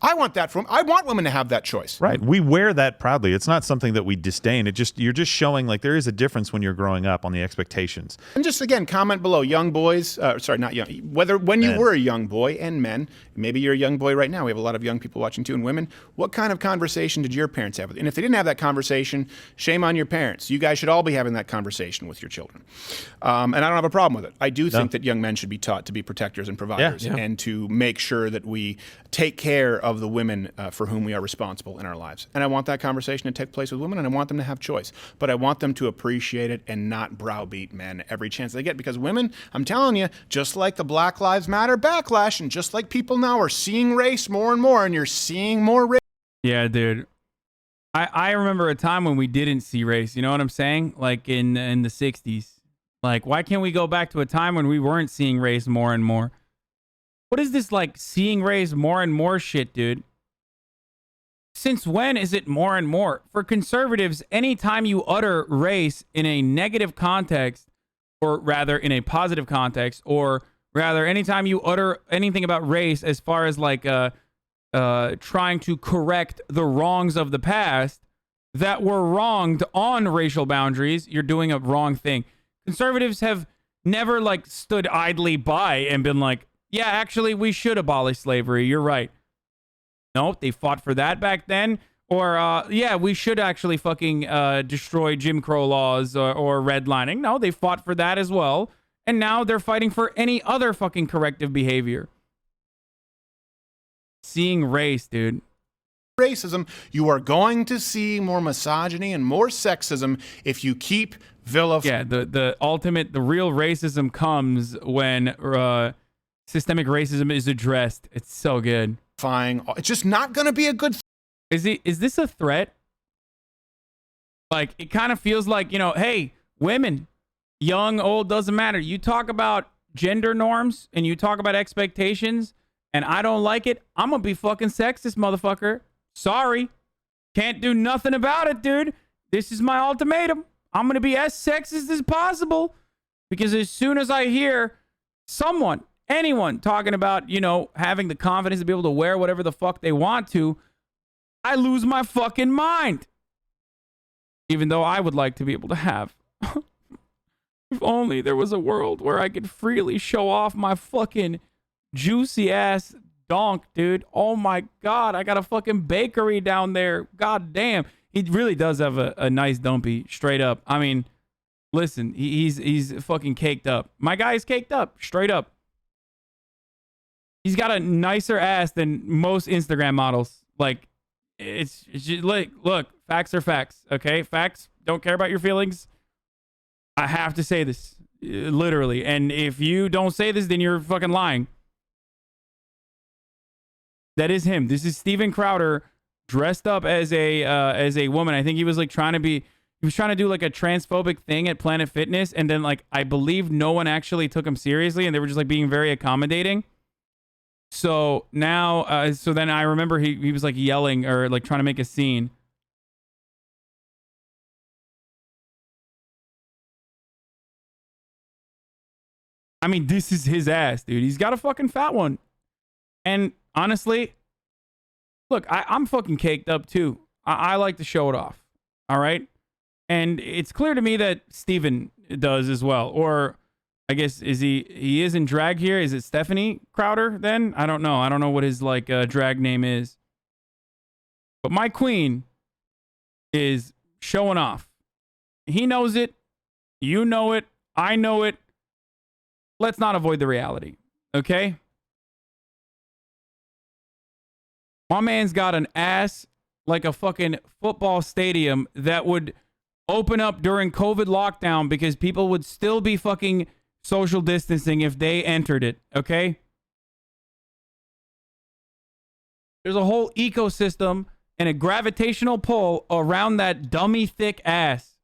I want that from. I want women to have that choice. Right. We wear that proudly. It's not something that we disdain. You're just showing like there is a difference when you're growing up on the expectations. And just again, comment below, young boys. Sorry, not young. When you were a young boy, and men, maybe you're a young boy right now. We have a lot of young people watching too, and women. What kind of conversation did your parents have with you? And if they didn't have that conversation, shame on your parents. You guys should all be having that conversation with your children. And I don't have a problem with it. I do think that young men should be taught to be protectors and providers, and to make sure that we take care of the women for whom we are responsible in our lives. And I want that conversation to take place with women, and I want them to have choice. But I want them to appreciate it and not browbeat men every chance they get. Because women, I'm telling you, just like the Black Lives Matter backlash, and just like people now are seeing race more and more, and you're seeing more race. Yeah, dude. I remember a time when we didn't see race. You know what I'm saying? Like in the 60s. Like, why can't we go back to a time when we weren't seeing race more and more? What is this, like, seeing race more and more shit, dude? Since when is it more and more? For conservatives, anytime you utter race in a negative context, or rather in a positive context, or rather anytime you utter anything about race as far as, like, trying to correct the wrongs of the past that were wronged on racial boundaries, you're doing a wrong thing. Conservatives have never, like, stood idly by and been like, yeah, actually, we should abolish slavery. You're right. No, they fought for that back then. Or, yeah, we should actually fucking destroy Jim Crow laws or redlining. No, they fought for that as well. And now they're fighting for any other fucking corrective behavior. Seeing race, dude. Racism, you are going to see more misogyny and more sexism if you keep vilifying. Yeah, the real racism comes when systemic racism is addressed. It's so good. It's just not going to be a good thing. Is this a threat? Like, it kind of feels like, you know, hey, women, young, old, doesn't matter. You talk about gender norms and you talk about expectations and I don't like it, I'm going to be fucking sexist, motherfucker. Sorry. Can't do nothing about it, dude. This is my ultimatum. I'm going to be as sexist as possible because as soon as I hear anyone talking about, you know, having the confidence to be able to wear whatever the fuck they want to, I lose my fucking mind. Even though I would like to be able to have. If only there was a world where I could freely show off my fucking juicy ass donk, dude. Oh my God. I got a fucking bakery down there. God damn. He really does have a nice dumpy, straight up. I mean, listen, he's fucking caked up. My guy's caked up, straight up. He's got a nicer ass than most Instagram models. Like, it's just, like, look, facts are facts, okay? Facts, don't care about your feelings. I have to say this, literally. And if you don't say this, then you're fucking lying. That is him. This is Steven Crowder dressed up as a woman. I think he was like trying to do like a transphobic thing at Planet Fitness, and then like I believe no one actually took him seriously, and they were just like being very accommodating. So now, so then I remember he was like yelling or like trying to make a scene. I mean, this is his ass, dude. He's got a fucking fat one. And honestly, look, I'm fucking caked up too. I like to show it off. All right. And it's clear to me that Steven does as well. Or I guess he is in drag here. Is it Stephanie Crowder then? I don't know. I don't know what his like drag name is. But my queen is showing off. He knows it. You know it. I know it. Let's not avoid the reality. Okay? My man's got an ass like a fucking football stadium that would open up during COVID lockdown because people would still be fucking social distancing if they entered it, okay? There's a whole ecosystem and a gravitational pull around that dummy thick ass.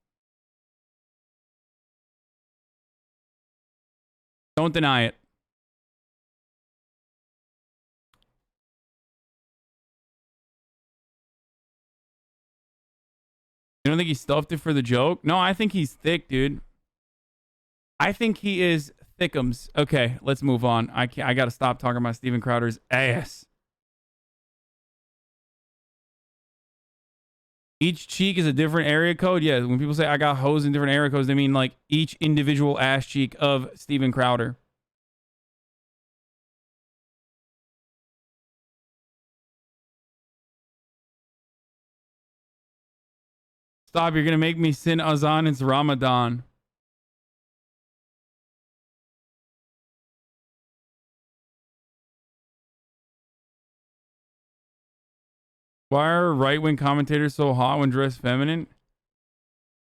Don't deny it. You don't think he stuffed it for the joke? No, I think he's thick, dude. I think he is thickums. Okay, let's move on. I gotta stop talking about Steven Crowder's ass. Each cheek is a different area code. Yeah, when people say I got hoes in different area codes, they mean like each individual ass cheek of Steven Crowder. Stop, you're gonna make me sin azan. It's Ramadan. Why are right-wing commentators so hot when dressed feminine?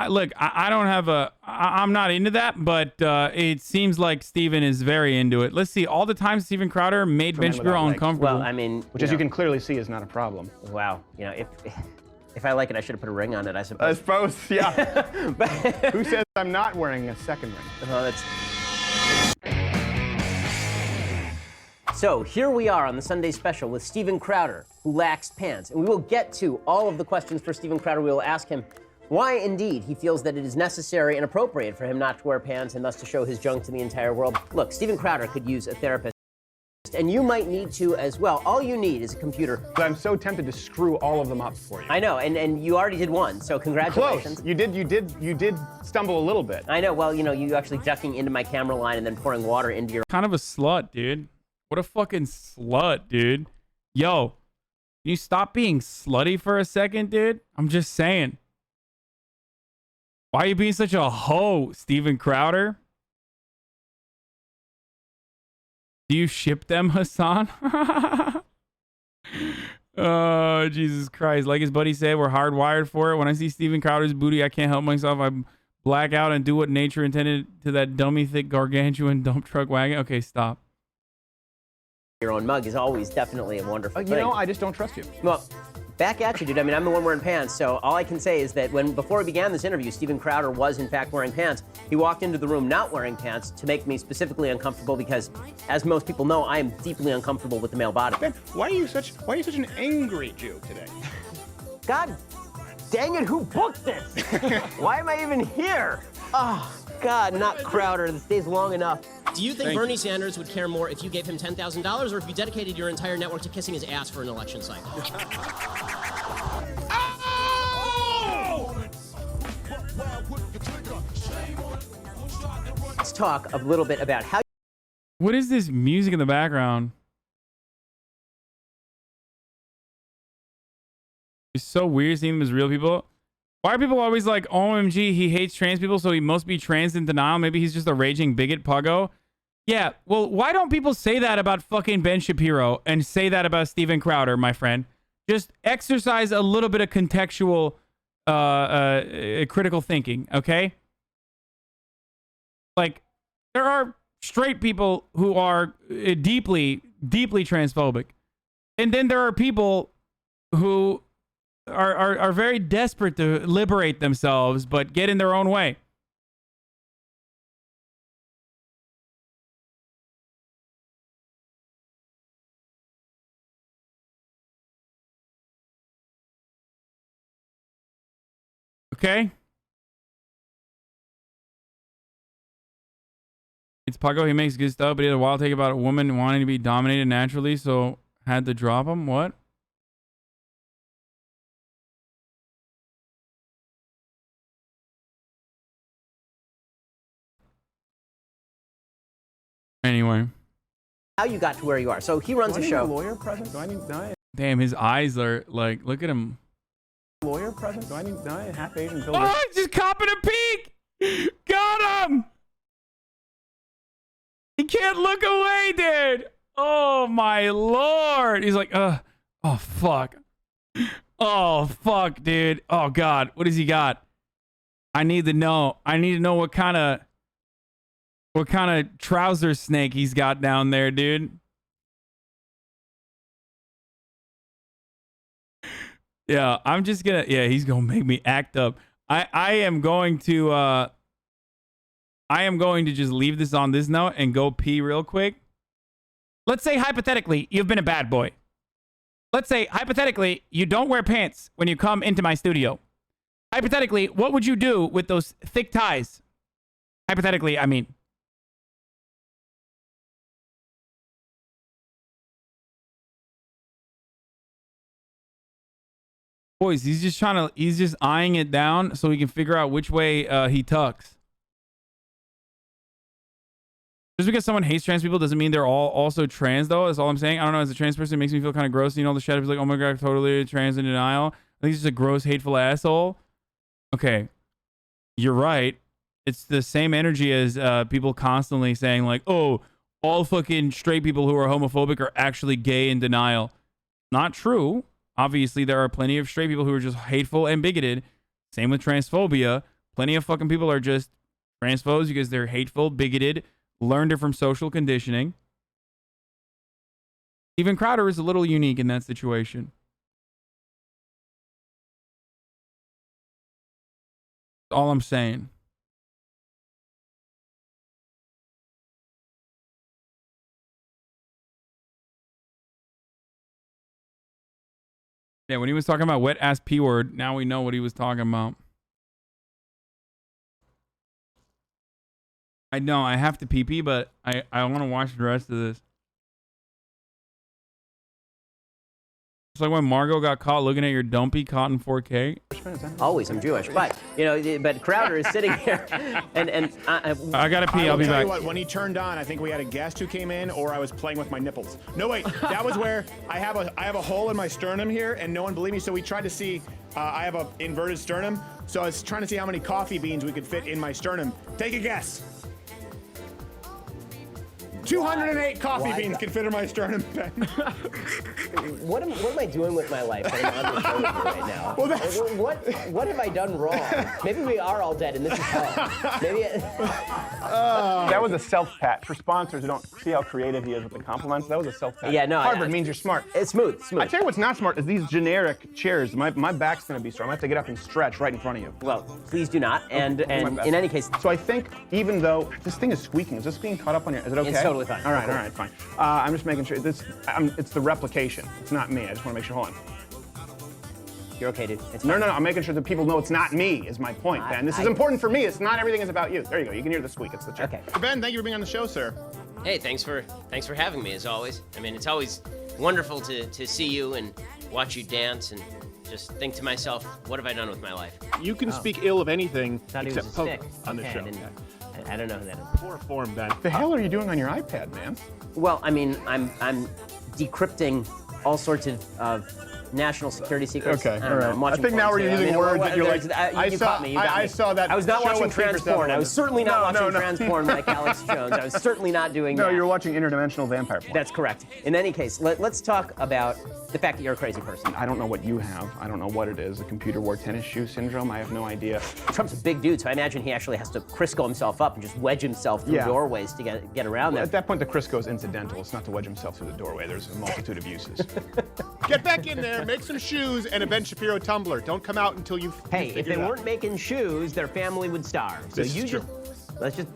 Look, I don't have I'm not into that, but it seems like Steven is very into it. Let's see, all the times Steven Crowder made Ben Shapiro uncomfortable. Well, I mean, which, as you can clearly see, is not a problem. Wow, you know, if I like it, I should have put a ring on it, I suppose. I suppose, yeah. Who says I'm not wearing a second ring? Oh, that's... So here we are on the Sunday special with Steven Crowder, who lacks pants. And we will get to all of the questions for Steven Crowder. We will ask him why, indeed, he feels that it is necessary and appropriate for him not to wear pants and thus to show his junk to the entire world. Look, Steven Crowder could use a therapist, and you might need to as well. All you need is a computer. But I'm so tempted to screw all of them up for you. I know, and you already did one, so congratulations. Close. You did stumble a little bit. I know, well, you know, you actually ducking into my camera line and then pouring water into your... Kind of a slut, dude. What a fucking slut, dude. Yo, can you stop being slutty for a second, dude? I'm just saying. Why are you being such a hoe, Steven Crowder? Do you ship them, Hassan? Oh, Jesus Christ. Like his buddy said, we're hardwired for it. When I see Steven Crowder's booty, I can't help myself. I black out and do what nature intended to that dummy thick gargantuan dump truck wagon. Okay, stop. Your own mug is always definitely a wonderful thing. You know, I just don't trust you. Well, back at you, dude. I mean, I'm the one wearing pants, so all I can say is that before we began this interview, Steven Crowder was in fact wearing pants. He walked into the room not wearing pants to make me specifically uncomfortable because, as most people know, I am deeply uncomfortable with the male body. Ben, why are you such an angry Jew today? God dang it, who booked this? Why am I even here? Oh, God, not Crowder. This day's long enough. Do you think Bernie Sanders would care more if you gave him $10,000 or if you dedicated your entire network to kissing his ass for an election cycle? Let's talk a little bit about how... What is this music in the background? It's so weird seeing them as real people. Why are people always like, OMG, he hates trans people, so he must be trans in denial? Maybe he's just a raging bigot puggo. Yeah, well, why don't people say that about fucking Ben Shapiro and say that about Steven Crowder, my friend? Just exercise a little bit of contextual critical thinking, okay? Like, there are straight people who are deeply, deeply transphobic. And then there are people who are very desperate to liberate themselves, but get in their own way. Okay? It's Paco. He makes good stuff, but he had a wild take about a woman wanting to be dominated naturally, so had to drop him. What? Anyway. How you got to where you are. So he runs a show. Do I need a lawyer present? Do I need... Damn, his eyes are like, look at him. Lawyer present? Do I need a half Asian bill? Oh, he's just copping a peek! Got him! He can't look away, dude! Oh, my Lord! He's like, oh, fuck. Oh, fuck, dude. Oh, God. What has he got? I need to know. I need to know what kind of trouser snake he's got down there, dude. Yeah, I'm just gonna... Yeah, he's gonna make me act up. I am going to just leave this on this note and go pee real quick. Let's say, hypothetically, you've been a bad boy. Let's say, hypothetically, you don't wear pants when you come into my studio. Hypothetically, what would you do with those thick ties? Hypothetically, I mean... Boys, he's just eyeing it down so he can figure out which way he tucks. Just because someone hates trans people doesn't mean they're all also trans, though. That's all I'm saying. I don't know. As a trans person, it makes me feel kind of gross. You know, the shit is like, oh my God, totally trans in denial. I think he's just a gross, hateful asshole. Okay. You're right. It's the same energy as people constantly saying, like, oh, all fucking straight people who are homophobic are actually gay in denial. Not true. Obviously, there are plenty of straight people who are just hateful and bigoted. Same with transphobia. Plenty of fucking people are just transphobes because they're hateful, bigoted, learned it from social conditioning. Steven Crowder is a little unique in that situation. That's all I'm saying. Yeah, when he was talking about wet ass P word, now we know what he was talking about. I know I have to pee, but I want to watch the rest of this. It's like when Margot got caught looking at your dumpy caught in 4K. Always, I'm Jewish, but but Crowder is sitting here, and I gotta pee. I'll be back. What, when he turned on, I think we had a guest who came in, or I was playing with my nipples. No, wait, that was where I have a hole in my sternum here, and no one believed me. So we tried to see. I have an inverted sternum, so I was trying to see how many coffee beans we could fit in my sternum. Take a guess. 208 coffee beans can fit in my sternum. what am I doing with my life that I'm on the show with you right now? Well, what have I done wrong? Maybe we are all dead and this is hell. Maybe that was a self-pat. For sponsors who don't see how creative he is with the compliments, that was a self-pat. Yeah, no. Harvard means you're smart. It's smooth. I tell you what's not smart is these generic chairs. My back's going to be sore. I'm going to have to get up and stretch right in front of you. Well, please do not. And in any case. So I think even though this thing is squeaking, is this being caught up on your, is it okay? It's totally fine. All right, fine. I'm just making sure it's the replication. It's not me. I just want to make sure. Hold on. You're okay, dude. It's no. I'm making sure that people know it's not me. Is my point, Ben. This is important for me. It's not everything is about you. There you go. You can hear the squeak. It's the chair. Okay. Ben, thank you for being on the show, sir. Hey, thanks for having me as always. I mean, it's always wonderful to see you and watch you dance and just think to myself, what have I done with my life? You can speak ill of anything except poker on the show. I don't know who that is. Poor form, Ben. The hell are you doing on your iPad, man? Well, I mean, I'm decrypting all sorts of national security secrets. Okay, all right. I think now we're using words that you're like. You caught me. I saw that. I was not watching trans porn. I was certainly not watching trans porn like Alex Jones. I was certainly not doing that. No, you're watching interdimensional vampire porn. That's correct. In any case, let's talk about the fact that you're a crazy person. I don't know what you have. I don't know what it is. A computer wore tennis shoe syndrome. I have no idea. Trump's a big dude, so I imagine he actually has to Crisco himself up and just wedge himself through doorways to get around there. At that point, the Crisco is incidental. It's not to wedge himself through the doorway. There's a multitude of uses. Get back in there, make some shoes, and a Ben Shapiro tumbler. Don't come out until you've if they weren't making shoes, their family would starve. So let's just.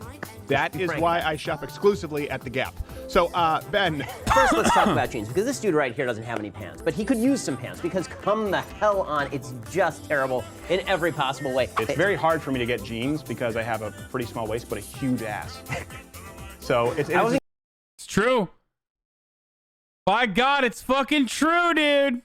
That is why I shop exclusively at the Gap. So, Ben. First, let's talk about jeans, because this dude right here doesn't have any pants. But he could use some pants, because come the hell on, it's just terrible in every possible way. It's very hard for me to get jeans because I have a pretty small waist but a huge ass. So, it's true. By God, it's fucking true, dude.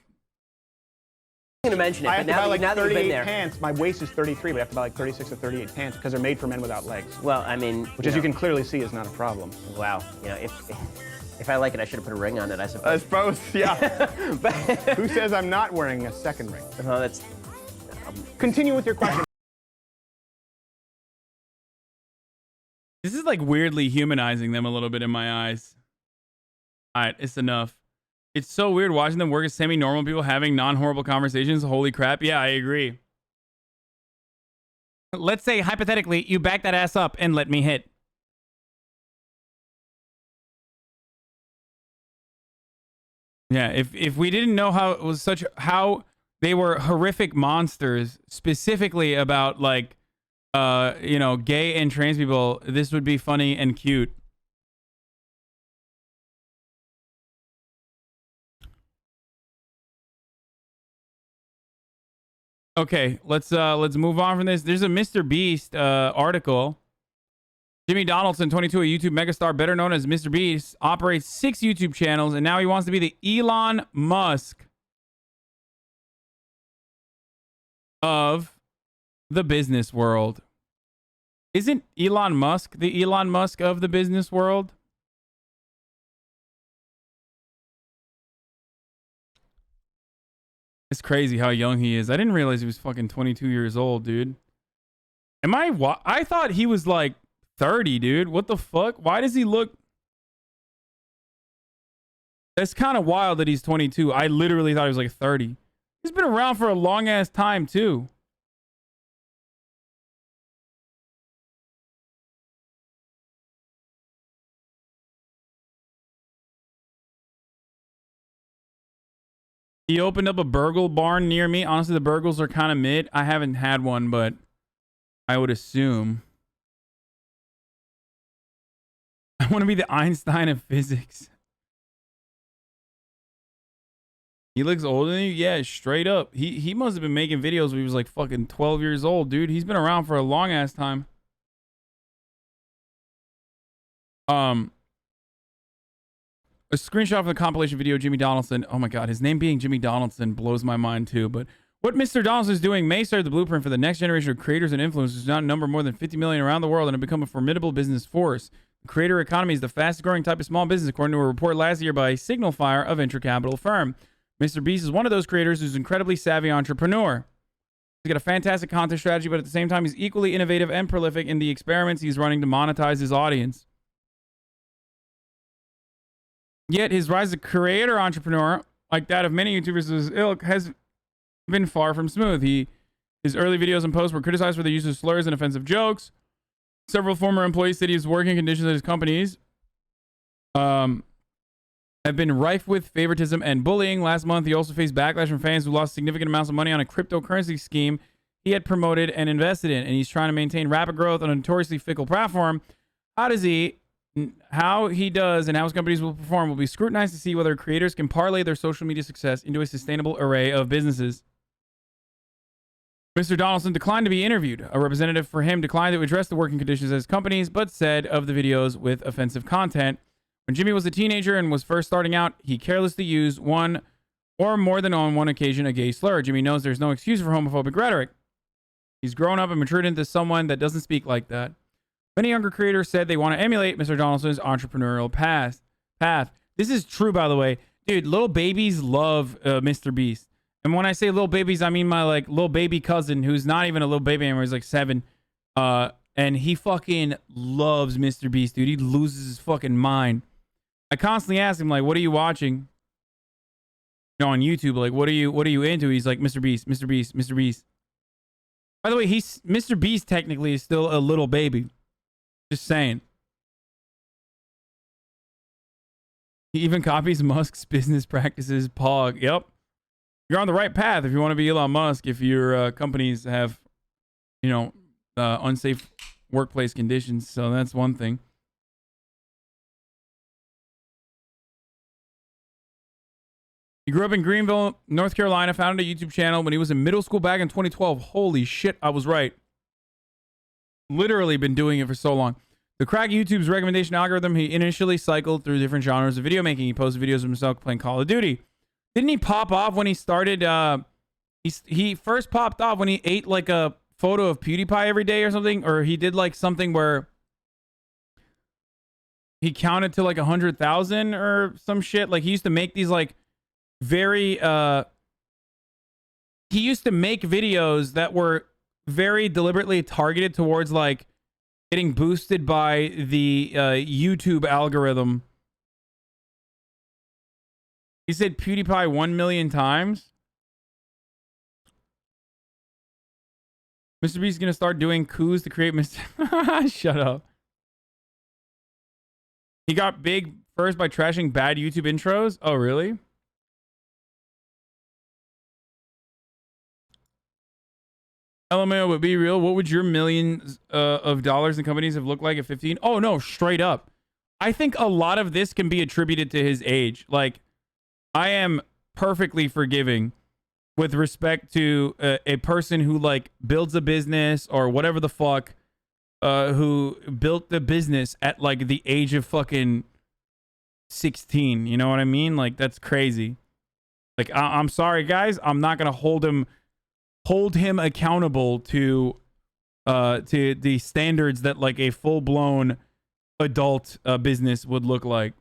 I'm going to mention it, I have to buy like now 38 pants. My waist is 33, but I have to buy like 36 or 38 pants because they're made for men without legs. Well, I mean, which, as you can clearly see, is not a problem. Wow. You know, if I like it, I should have put a ring on it, I suppose. I suppose, yeah. But who says I'm not wearing a second ring? No, that's. Continue with your question. This is like weirdly humanizing them a little bit in my eyes. All right, it's enough. It's so weird watching them work as semi-normal people having non-horrible conversations. Holy crap. Yeah, I agree. Let's say, hypothetically, you back that ass up and let me hit. Yeah, if we didn't know how it was how they were horrific monsters, specifically about like, gay and trans people, this would be funny and cute. Okay, let's move on from this. There's a Mr. Beast article. Jimmy Donaldson, 22, a YouTube megastar better known as Mr. Beast, operates 6 YouTube channels, and now he wants to be the Elon Musk of the business world. Isn't Elon Musk the Elon Musk of the business world? It's crazy how young he is. I didn't realize he was fucking 22 years old, dude. I thought he was like 30, dude. What the fuck? Why does he look... That's kind of wild that he's 22. I literally thought he was like 30. He's been around for a long ass time, too. He opened up a burgle barn near me. Honestly, the burgles are kind of mid. I haven't had one, but I would assume. I want to be the Einstein of physics. He looks older than you? Yeah, straight up. He must have been making videos when he was like fucking 12 years old, dude. He's been around for a long ass time. A screenshot of the compilation video, Jimmy Donaldson. Oh my God, his name being Jimmy Donaldson blows my mind too. But what Mr. Donaldson is doing may serve the blueprint for the next generation of creators and influencers who now number more than 50 million around the world and have become a formidable business force. The creator economy is the fastest growing type of small business, according to a report last year by Signal Fire, a venture capital firm. Mr. Beast is one of those creators who's an incredibly savvy entrepreneur. He's got a fantastic content strategy, but at the same time, he's equally innovative and prolific in the experiments he's running to monetize his audience. Yet his rise as a creator entrepreneur, like that of many YouTubers of his ilk, has been far from smooth. His early videos and posts were criticized for the use of slurs and offensive jokes. Several former employees said his working conditions at his companies have been rife with favoritism and bullying. Last month, he also faced backlash from fans who lost significant amounts of money on a cryptocurrency scheme he had promoted and invested in, and he's trying to maintain rapid growth on a notoriously fickle platform. How he does and how his companies will perform will be scrutinized to see whether creators can parlay their social media success into a sustainable array of businesses. Mr. Donaldson declined to be interviewed. A representative for him declined to address the working conditions at his companies, but said of the videos with offensive content, when Jimmy was a teenager and was first starting out, he carelessly used one or more than on one occasion a gay slur. Jimmy knows there's no excuse for homophobic rhetoric. He's grown up and matured into someone that doesn't speak like that. Many younger creators said they want to emulate Mr. Donaldson's entrepreneurial path. This is true, by the way. Dude, little babies love Mr. Beast. And when I say little babies, I mean my like little baby cousin who's not even a little baby anymore. He's like 7. And he fucking loves Mr. Beast, dude. He loses his fucking mind. I constantly ask him, like, what are you watching? You know, on YouTube, like, what are you into? He's like, Mr. Beast, Mr. Beast, Mr. Beast. By the way, Mr. Beast technically is still a little baby. Just saying. He even copies Musk's business practices. Pog. Yep. You're on the right path if you want to be Elon Musk. If your companies have, you know, unsafe workplace conditions. So that's one thing. He grew up in Greenville, North Carolina, founded a YouTube channel when he was in middle school back in 2012. Holy shit, I was right. Literally been doing it for so long. To crack YouTube's recommendation algorithm, he initially cycled through different genres of video making. He posted videos of himself playing Call of Duty. Didn't he pop off when he started? He first popped off when he ate like a photo of PewDiePie every day or something, or he did like something where he counted to like 100,000 or some shit. Like he used to make these like very he used to make videos that were very deliberately targeted towards like getting boosted by the YouTube algorithm. He said PewDiePie 1 million times. Mr. Beast is gonna start doing coups to create Shut up. He got big first by trashing bad YouTube intros. Oh, really? LMAO, but be real. What would your millions of dollars in companies have looked like at 15? Oh, no, straight up. I think a lot of this can be attributed to his age. Like, I am perfectly forgiving with respect to a person who, like, builds a business or whatever the fuck, who built the business at, like, the age of fucking 16. You know what I mean? Like, that's crazy. Like, I'm sorry, guys. I'm not going to hold him hold him accountable to the standards that like a full-blown adult business would look like.